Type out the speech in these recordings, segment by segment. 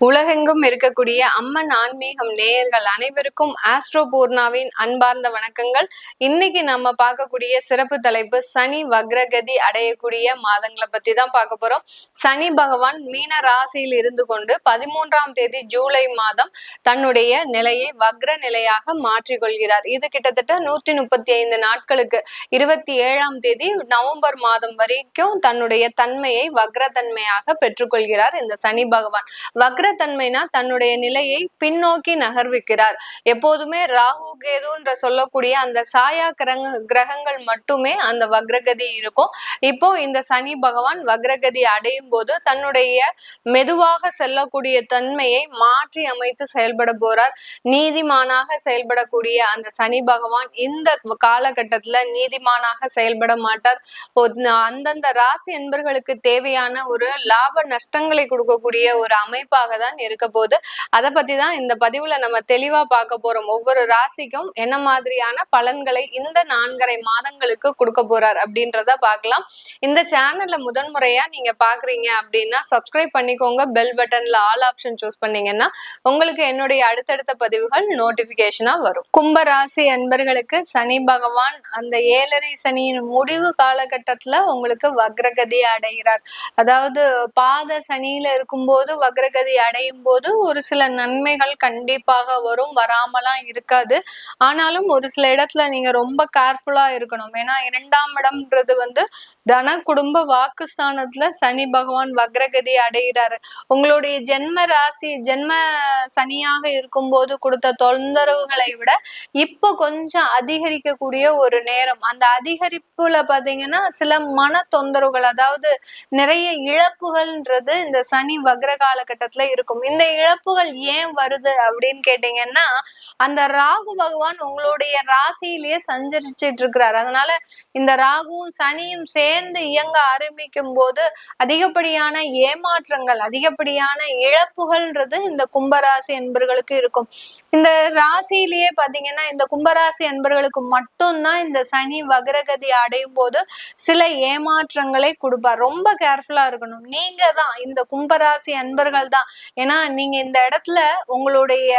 உலகெங்கும் இருக்கக்கூடிய அம்மன் ஆன்மீகம் நேயர்கள் அனைவருக்கும் ஆஸ்ட்ரோ பூர்ணாவின் அன்பார்ந்த வணக்கங்கள். இன்னைக்கு நம்ம பார்க்கக்கூடிய சிறப்பு தலைப்பு சனி வக்ரகதி அடையக்கூடிய மாதங்களை பத்தி தான் பார்க்க போறோம். சனி பகவான் மீன ராசியில் இருந்து கொண்டு 13ஆம் தேதி ஜூலை மாதம் தன்னுடைய நிலையை வக்ர நிலையாக மாற்றிக்கொள்கிறார். இது கிட்டத்தட்ட 135 நாட்களுக்கு 27ஆம் தேதி நவம்பர் மாதம் வரைக்கும் தன்னுடைய தன்மையை வக்ரத்தன்மையாக பெற்றுக்கொள்கிறார். இந்த சனி பகவான் வக்ர தன்மைனா தன்னுடைய நிலையை பின்னோக்கி நகர்விக்கிறார். எப்போதுமே ராகு கேதுன்ற சொல்லக்கூடிய அந்த சாயா கிரகங்கள் மட்டுமே அந்த வக்ரகதி இருக்கும். இப்போ இந்த சனி பகவான் வக்ரகதி அடையும் போது தன்னுடைய மெதுவாக செல்லக்கூடிய தன்மையை மாற்றி அமைத்து செயல்பட போறார். நீதிமானாக செயல்படக்கூடிய அந்த சனி பகவான் இந்த காலகட்டத்துல நீதிமானாக செயல்பட மாட்டார். அந்தந்த ராசி என்பர்களுக்கு தேவையான ஒரு லாப நஷ்டங்களை கொடுக்கக்கூடிய ஒரு அமைப்பாக தான் இருக்க போது. அதை பத்தி தான் இந்த பதிவுல நம்ம தெளிவா பார்க்க போறோம். ஒவ்வொரு ராசிக்கும் என்ன மாதிரியான பலன்களை இந்த 4.5 மாதங்களுக்கு கொடுக்க போறார் அப்படின்றத பார்க்கலாம். இந்த சேனல்ல முதன்முறையா நீங்க பாக்குறீங்க அப்படின்னா சப்ஸ்கிரைப் பண்ணிக்கோங்க. பெல் பட்டன்ல ஆல் ஆப்ஷன் சூஸ் பண்ணீங்கன்னா உங்களுக்கு என்னுடைய அடுத்தடுத்த பதிவுகள் நோட்டிபிகேஷனா வரும். கும்ப ராசி அன்பர்களுக்கு சனி பகவான் அந்த 7.5 சனியின் முடிவு காலகட்டத்துல உங்களுக்கு வக்ரகதி அடைகிறார். அதாவது பாத சனியில இருக்கும்போது வக்ரகதி அடையும் போது ஒரு சில நன்மைகள் கண்டிப்பாக வரும், வராமலாம் இருக்காது. ஆனாலும் ஒரு சில இடத்துல நீங்க ரொம்ப கேர்ஃபுல்லா இருக்கணும். ஏன்னா 2ஆம் இடம்ன்றது தன குடும்ப வாக்குஸ்தானத்துல சனி பகவான் வக்ரகதி அடைகிறாரு. உங்களுடைய ஜென்ம ராசி ஜென்ம சனியாக இருக்கும் போது கொடுத்த தொந்தரவுகளை விட இப்போ கொஞ்சம் அதிகரிக்கக்கூடிய ஒரு நேரம். அந்த அதிகரிப்புல பாத்தீங்கன்னா சில மன தொந்தரவுகள், அதாவது நிறைய இழப்புகள்ன்றது இந்த சனி வக்ர காலகட்டத்துல இருக்கும். இந்த இழப்புகள் ஏன் வருது அப்படின்னு கேட்டீங்கன்னா அந்த ராகு பகவான் உங்களுடைய ராசியிலேயே சஞ்சரிச்சிட்டு இருக்கிறார். அதனால இந்த ராகுவும் சனியும் சேர்ந்து இயங்க ஆரம்பிக்கும் போது அதிகப்படியான ஏமாற்றங்கள், அதிகப்படியான இழப்புகள்ன்றது இந்த கும்பராசி என்பர்களுக்கு இருக்கும். இந்த ராசியிலேயே பாத்தீங்கன்னா இந்த கும்பராசி என்பர்களுக்கு மட்டும்தான் இந்த சனி வக்ரகதி அடையும் போது சில ஏமாற்றங்களை கொடுப்பார். ரொம்ப கேர்ஃபுல்லா இருக்கணும். நீங்க தான் இந்த கும்பராசி அன்பர்கள் தான். ஏன்னா நீங்க இந்த இடத்துல உங்களுடைய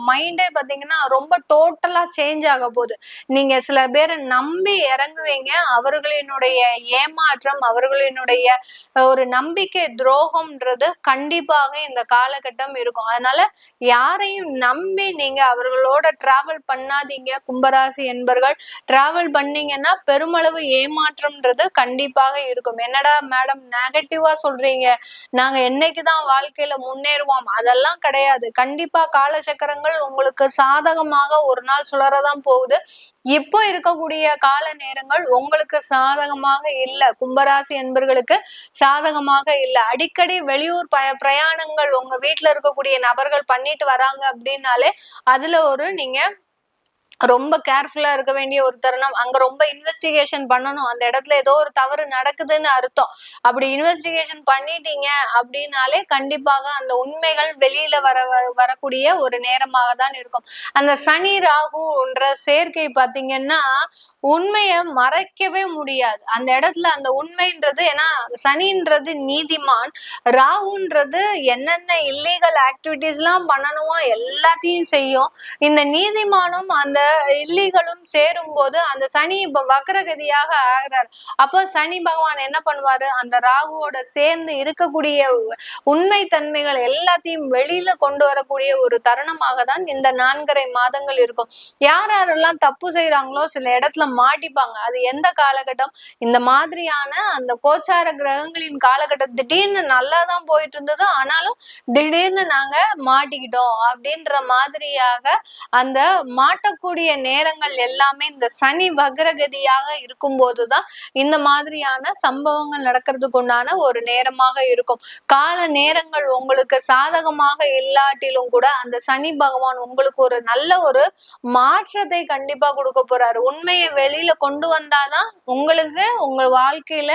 மைண்டே பாத்தீங்கன்னா ரொம்ப டோட்டலா சேஞ்ச் ஆக போகுது. நீங்க சில பேரை நம்பி இறங்குவீங்க. அவர்களினுடைய ஏமாற்றம், அவர்களினுடைய ஒரு நம்பிக்கை துரோகம்ன்றது கண்டிப்பாக இந்த காலகட்டம் இருக்கும். அதனால யாரையும் நம்பி நீங்க அவர்களோட டிராவல் பண்ணாதீங்க. கும்பராசி என்பர்கள் டிராவல் பண்ணீங்கன்னா பெருமளவு ஏமாற்றம்ன்றது கண்டிப்பாக இருக்கும். என்னடா மேடம் நெகட்டிவா சொல்றீங்க, நாங்க என்னைக்குதான் வாழ்க்கையில முன்னேறுவோம்? அதெல்லாம் கிடையாது. கண்டிப்பா காலச்சக்கரங்கள் உங்களுக்கு சாதகமாக ஒரு நாள் சுழறதான் போகுது. இப்போ இருக்கக்கூடிய கால நேரங்கள் உங்களுக்கு சாதகமாக இல்ல. கும்பராசி என்பர்களுக்கு சாதகமாக இல்ல. அடிக்கடி வெளியூர் பிரயாணங்கள் உங்க வீட்டுல இருக்கக்கூடிய நபர்கள் பண்ணிட்டு வராங்க அப்படின்னாலே அதுல நீங்க ரொம்ப கேர்ஃபுல்லா இருக்க வேண்டிய ஒரு தருணம். அங்க ரொம்ப இன்வெஸ்டிகேஷன் பண்ணணும். அந்த இடத்துல ஏதோ ஒரு தவறு நடக்குதுன்னு அர்த்தம். அப்படி இன்வெஸ்டிகேஷன் பண்ணிட்டீங்க அப்படின்னாலே கண்டிப்பாக அந்த உண்மைகள் வெளியில வரக்கூடிய ஒரு நேரமாக தான் இருக்கும். அந்த சனி ராகுன்ற சேர்க்கை பாத்தீங்கன்னா உண்மையை மறைக்கவே முடியாது. அந்த இடத்துல அந்த உண்மைன்றது, ஏன்னா சனின்றது நீதிமான், ராகுன்றது என்னென்ன இல்லீகல் ஆக்டிவிட்டிஸ் எல்லாம் பண்ணணுமோ எல்லாத்தையும் செய்யும். இந்த நீதிமானும் அந்த இல்லீகலும் சேரும் போது அந்த சனி இப்ப வக்ரகதியாக ஆகிறார். அப்போ சனி பகவான் என்ன பண்ணுவாரு, அந்த ராகுவோட சேர்ந்து இருக்கக்கூடிய உண்மை தன்மைகள் எல்லாத்தையும் வெளியில கொண்டு வரக்கூடிய ஒரு தருணமாக தான் இந்த 4.5 மாதங்கள் இருக்கும். யாரெல்லாம் தப்பு செய்யறாங்களோ சில இடத்துல மாட்டிப்பாங்க. அது எந்த காலகட்டம்? இந்த மாதிரியான அந்த கோச்சார கிரகங்களின் காலகட்டம். திடீர்னு நல்லாதான் போயிட்டு இருந்தது, ஆனாலும் திடீர்னு நாங்க மாட்டிக்கிட்டோம் அப்படின்ற மாதிரியாக அந்த மாட்டக்கூடிய நேரங்கள் எல்லாமே இந்த சனி வக்ரகதியாக இருக்கும் போதுதான் இந்த மாதிரியான சம்பவங்கள் நடக்கிறதுக்கு உண்டான ஒரு நேரமாக இருக்கும். கால நேரங்கள் உங்களுக்கு சாதகமாக இல்லாட்டிலும் கூட அந்த சனி பகவான் உங்களுக்கு ஒரு நல்ல ஒரு மாற்றத்தை கண்டிப்பா கொடுக்க போறாரு. உண்மையை வெளியில கொண்டு வந்தாதான் உங்களுக்கு உங்க வாழ்க்கையில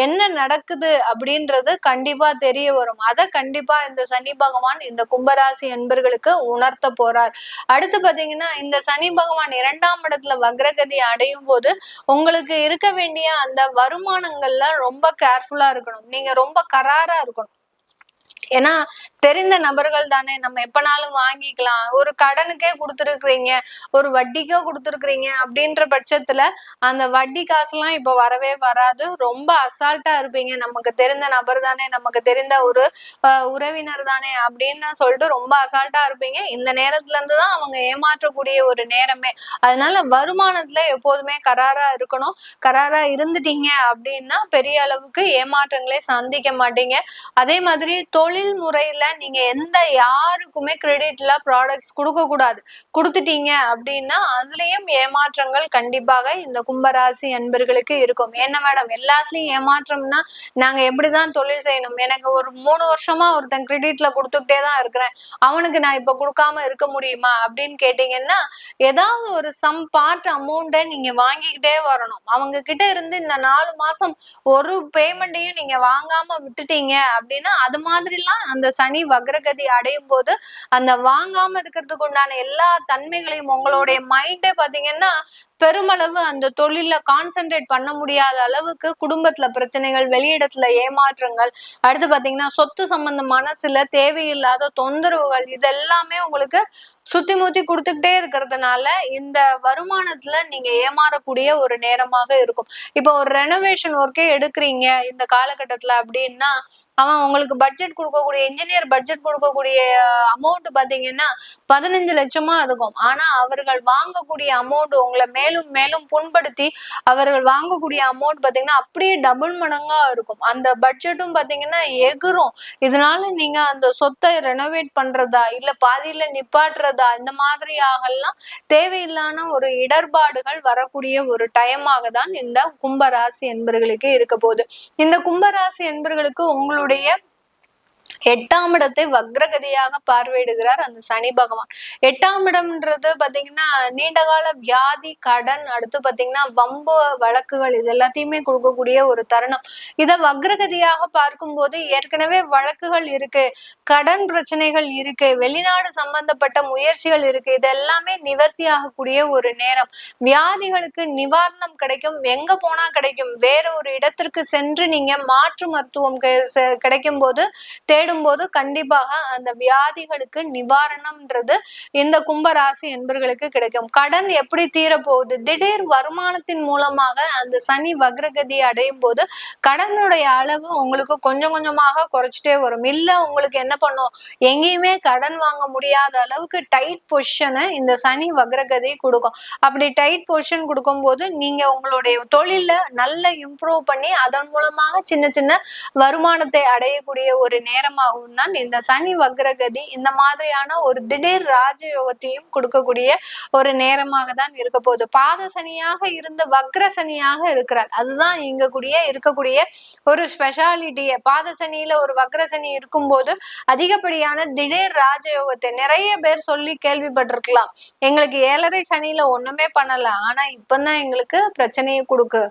என்ன நடக்குது அப்படின்றது கண்டிப்பா தெரிய வரும். அத கண்டிப்பா இந்த சனி பகவான் இந்த கும்பராசி என்பர்களுக்கு உணர்த்த போறார். அடுத்து பாத்தீங்கன்னா, இந்த சனி பகவான் 2ஆம் இடத்துல வக்ரகதி அடையும் போது உங்களுக்கு இருக்க வேண்டிய அந்த வருமானங்கள்ல ரொம்ப கேர்ஃபுல்லா இருக்கணும். நீங்க ரொம்ப கராரா இருக்கணும். ஏன்னா தெரிந்த நபர்கள் தானே, நம்ம எப்பனாலும் வாங்கிக்கலாம். ஒரு கடனுக்கே கொடுத்துருக்குறீங்க, ஒரு வட்டிக்கோ கொடுத்துருக்குறீங்க அப்படின்ற பட்சத்துல அந்த வட்டி காசுலாம் இப்ப வரவே வராது. ரொம்ப அசால்ட்டா இருப்பீங்க. நமக்கு தெரிந்த நபர் தானே, நமக்கு தெரிந்த ஒரு உறவினர் தானே அப்படின்னு சொல்லிட்டு ரொம்ப அசால்ட்டா இருப்பீங்க. இந்த நேரத்துல இருந்துதான் அவங்க ஏமாற்றக்கூடிய ஒரு நேரமே. அதனால வருமானத்துல எப்போதுமே கராரா இருக்கணும். கராரா இருந்துட்டீங்க அப்படின்னா பெரிய அளவுக்கு ஏமாற்றங்களே சந்திக்க மாட்டீங்க. அதே மாதிரி தொழில் முறையில நீங்க எந்த யாருக்குமே கிரெடிட்ல ப்ராடக்ட்ஸ் கொடுக்க கூடாது. கொடுத்துட்டீங்க அப்படின்னா அதுலயும் ஏமாற்றங்கள் கண்டிப்பாக இந்த கும்பராசி அன்பர்களுக்கு இருக்கும். என்ன மேடம் எல்லாத்துலயும் ஏமாற்றம்னா நாங்க எப்படிதான் தொழில் செய்யணும்? எனக்கு ஒரு 3 வருஷமா ஒருத்தன் கிரெடிட்ல கொடுத்துட்டே தான் இருக்கிறேன், அவனுக்கு நான் இப்ப கொடுக்காம இருக்க முடியுமா அப்படின்னு கேட்டீங்கன்னா, ஏதாவது ஒரு சம் பார்ட் அமௌண்ட்டை நீங்க வாங்கிக்கிட்டே வரணும். அவங்க கிட்ட இருந்து இந்த 4 மாசம் ஒரு பேமெண்ட்டையும் நீங்க வாங்காம விட்டுட்டீங்க அப்படின்னா அது மாதிரிலாம் அந்த சனி வக்ரகதி அடையும் போது அந்த வாங்காம இருக்கிறதுக்கு உண்டான எல்லா தன்மைகளையும் உங்களுடைய மைண்டே பாத்தீங்கன்னா பெருமளவு அந்த தொழில கான்சென்ட்ரேட் பண்ண முடியாத அளவுக்கு குடும்பத்துல பிரச்சனைகள், வெளியிடத்துல ஏமாற்றங்கள், அடுத்து பாத்தீங்கன்னா சொத்து சம்பந்தமான சில தேவையில்லாத தொந்தரவுகள், இதெல்லாமே உங்களுக்கு சுத்தி முத்தி கொடுத்துக்கிட்டே இருக்கிறதுனால இந்த வருமானத்துல நீங்க ஏமாறக்கூடிய ஒரு நேரமாக இருக்கும். இப்போ ஒரு ரெனோவேஷன் ஒர்க்கே எடுக்கிறீங்க இந்த காலகட்டத்துல அப்படின்னா, அவன் உங்களுக்கு பட்ஜெட் கொடுக்கக்கூடிய இன்ஜினியர் பட்ஜெட் கொடுக்கக்கூடிய அமௌண்ட் பாத்தீங்கன்னா 15 லட்சமா இருக்கும். ஆனா அவர்கள் வாங்கக்கூடிய அமௌண்ட் உங்களை மேலும் மேலும் புண்படுத்தி அவர்கள் வாங்கக்கூடிய அமௌண்ட் பாத்தீங்கன்னா அப்படியே டபுள் மடங்கா இருக்கும். அந்த பட்ஜெட்டும் பாத்தீங்கன்னா எகிரும். இதனால நீங்க அந்த சொத்தை ரெனோவேட் பண்றதா இல்ல பாதியில நிப்பாட்டுறதா இந்த மாதிரியாகலாம் தேவையில்லான ஒரு இடர்பாடுகள் வரக்கூடிய ஒரு டைமாக தான் இந்த கும்பராசி என்பர்களுக்கு இருக்க போகுது. இந்த கும்பராசி என்பர்களுக்கு உங்களுடைய 8ஆம் இடத்தை வக்ரகதியாக பார்வையிடுகிறார் அந்த சனி பகவான். 8ஆம் இடம்ன்றது பாத்தீங்கன்னா நீண்டகால வியாதி, கடன், அடுத்து பாத்தீங்கன்னா வம்பு வழக்குகள், இது எல்லாத்தையுமே கொடுக்கக்கூடிய ஒரு தருணம். இத வக்ரகதியாக பார்க்கும்போது ஏற்கனவே வழக்குகள் இருக்கு, கடன் பிரச்சனைகள் இருக்கு, வெளிநாடு சம்பந்தப்பட்ட முயற்சிகள் இருக்கு, இது எல்லாமே நிவர்த்தி ஆகக்கூடிய ஒரு நேரம். வியாதிகளுக்கு நிவாரணம் கிடைக்கும். எங்க போனா கிடைக்கும்? வேற ஒரு இடத்திற்கு சென்று நீங்க மாற்று மருத்துவம் கிடைக்கும் போது தேடும் போது கண்டிப்பாக அந்த வியாதிகளுக்கு நிவாரணம்ன்றது இந்த கும்பராசி என்பர்களுக்கு கிடைக்கும். கடன் எப்படி தீரப்போகுது? திடீர் வருமானத்தின் மூலமாக அந்த சனி வக்ரகதி அடையும் போது கடனுடைய அளவு உங்களுக்கு கொஞ்சம் கொஞ்சமாக குறைச்சிட்டே வரும். இல்ல உங்களுக்கு என்ன பண்ணும், எங்கேயுமே கடன் வாங்க முடியாத அளவுக்கு டைட் பொசிஷனை இந்த சனி வக்ரகதி கொடுக்கும். அப்படி டைட் பொசிஷன் கொடுக்கும் போது நீங்க உங்களுடைய தொழில நல்ல இம்ப்ரூவ் பண்ணி அதன் மூலமாக சின்ன சின்ன வருமானத்தை அடையக்கூடிய ஒரு நேரமாகவும் தான் இந்த சனி வக்ரகதி இந்த மாதிரியான ஒரு திடீர் ராஜயோகத்தையும் கொடுக்கக்கூடிய ஒரு நேரமாக தான் இருக்க போகுது. பாத சனியாக இருந்து வக்ர சனியாக இருக்கிறார். அதுதான் இங்க இருக்கக்கூடிய ஒரு ஸ்பெஷாலிட்டியே. பாத சனியில ஒரு வக்ர சனி இருக்கும்போது அதிகப்படியான திடீர் ராஜயோகத்தை நிறைய பேர் சொல்லி கேள்விப்பட்டிருக்கலாம். எங்களுக்கு 7.5 சனியில ஒண்ணுமே பண்ணல, ஆனா இப்பதான் எங்களுக்கு பிரச்சனையை கொடுக்கு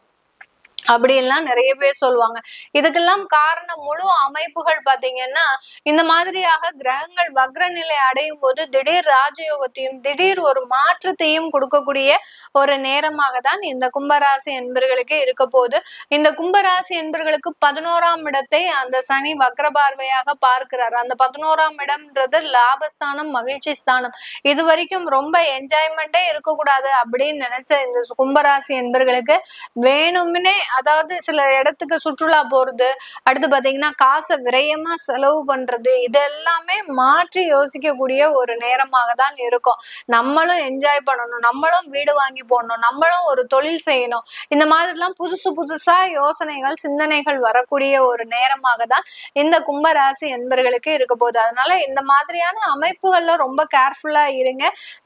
அப்படியெல்லாம் நிறைய பேர் சொல்லுவாங்க. இதுக்கெல்லாம் காரணம் முழு அமைப்புகள் பாத்தீங்கன்னா இந்த மாதிரியாக கிரகங்கள் வக்ர நிலை அடையும் போது திடீர் ராஜயோகத்தையும் திடீர் ஒரு மாற்றத்தையும் கொடுக்கக்கூடிய ஒரு நேரமாக தான் இந்த கும்பராசி என்பர்களுக்கு இருக்க போது. இந்த கும்பராசி என்பர்களுக்கு 11ஆம் இடத்தை அந்த சனி வக்ர பார்வையாக பார்க்கிறார். அந்த 11ஆம் இடம்ன்றது லாபஸ்தானம், மகிழ்ச்சி ஸ்தானம். இது வரைக்கும் ரொம்ப என்ஜாய்மெண்டே இருக்கக்கூடாது அப்படின்னு நினைச்ச இந்த கும்பராசி என்பர்களுக்கு வேணும்னே, அதாவது சில இடத்துக்கு சுற்றுலா போறது, அடுத்து பாத்தீங்கன்னா காசை விரயமா செலவு பண்றது, இதெல்லாமே மாற்றி யோசிக்கக்கூடிய ஒரு நேரமாக தான் இருக்கும். நம்மளும் என்ஜாய் பண்ணணும், நம்மளும் வீடு வாங்கி போடணும், நம்மளும் ஒரு தொழில் செய்யணும், இந்த மாதிரிலாம் புதுசா யோசனைகள், சிந்தனைகள் வரக்கூடிய ஒரு நேரமாக தான் இந்த கும்பராசி என்பர்களுக்கு இருக்க போகுது. அதனால இந்த மாதிரியான அமைப்புகள்ல ரொம்ப கேர்ஃபுல்லா இருங்க.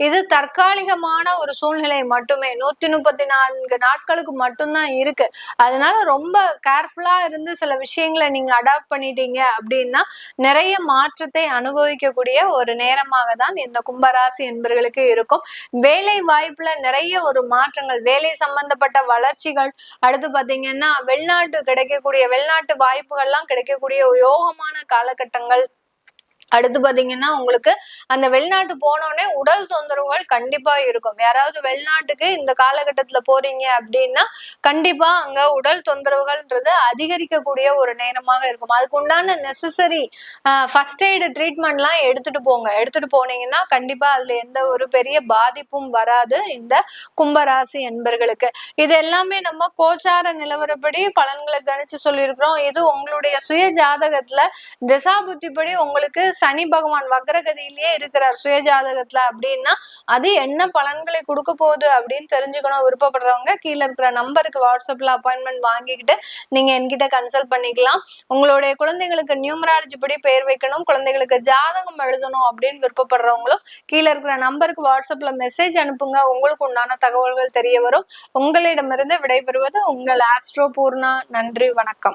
இது தற்காலிகமான ஒரு சூழ்நிலை மட்டுமே, 134 நாட்களுக்கு மட்டும்தான் இருக்கு. அதனால ரொம்ப கேர்ஃபுல்லா இருந்து சில விஷயங்களை நீங்க அடாப்ட் பண்ணிட்டீங்க அப்படின்னா நிறைய மாற்றத்தை அனுபவிக்கக்கூடிய ஒரு நேரமாக தான் இந்த கும்பராசி என்பர்களுக்கு இருக்கும். வேலை வாய்ப்புல நிறைய ஒரு மாற்றங்கள், வேலை சம்பந்தப்பட்ட வளர்ச்சிகள், அடுத்து பாத்தீங்கன்னா வெளிநாட்டு வாய்ப்புகள்லாம் கிடைக்கக்கூடிய யோகமான காலகட்டங்கள். அடுத்து பாத்தீங்கன்னா உங்களுக்கு அந்த வெளிநாட்டு போனோடனே உடல் தொந்தரவுகள் கண்டிப்பா இருக்கும். யாராவது வெளிநாட்டுக்கு இந்த காலகட்டத்துல போறீங்க அப்படின்னா கண்டிப்பா அங்க உடல் தொந்தரவுகள்ன்றது அதிகரிக்கக்கூடிய ஒரு நேரமாக இருக்கும். அதுக்கு உண்டான நெசசரி ஃபர்ஸ்ட் எய்டு ட்ரீட்மெண்ட் எல்லாம் எடுத்துட்டு போனீங்கன்னா கண்டிப்பா அதுல எந்த ஒரு பெரிய பாதிப்பும் வராது இந்த கும்பராசி என்பர்களுக்கு. இது எல்லாமே நம்ம கோச்சார நிலவரப்படி பலன்களை கணிச்சு சொல்லியிருக்கிறோம். இது உங்களுடைய சுய ஜாதகத்துல திசா புத்திப்படி உங்களுக்கு சனி பகவான் வக்ரகதியிலேயே இருக்கிறார் சுய ஜாதகத்துல அப்படின்னா அது என்ன பலன்களை கொடுக்க போகுது அப்படின்னு தெரிஞ்சுக்கணும் விருப்பப்படுறவங்க கீழே இருக்கிற நம்பருக்கு வாட்ஸ்அப்ல அப்பாயின்மெண்ட் வாங்கிக்கிட்டு நீங்க என்கிட்ட கன்சல்ட் பண்ணிக்கலாம். உங்களுடைய குழந்தைகளுக்கு நியூமராலஜி படி பெயர் வைக்கணும், குழந்தைகளுக்கு ஜாதகம் எழுதணும் அப்படின்னு விருப்பப்படுறவங்களும் கீழே இருக்கிற நம்பருக்கு வாட்ஸ்அப்ல மெசேஜ் அனுப்புங்க. உங்களுக்கு உண்டான தகவல்கள் தெரிய வரும். உங்களிடமிருந்து விடைபெறுவது உங்கள் ஆஸ்ட்ரோ பூர்ணா. நன்றி, வணக்கம்.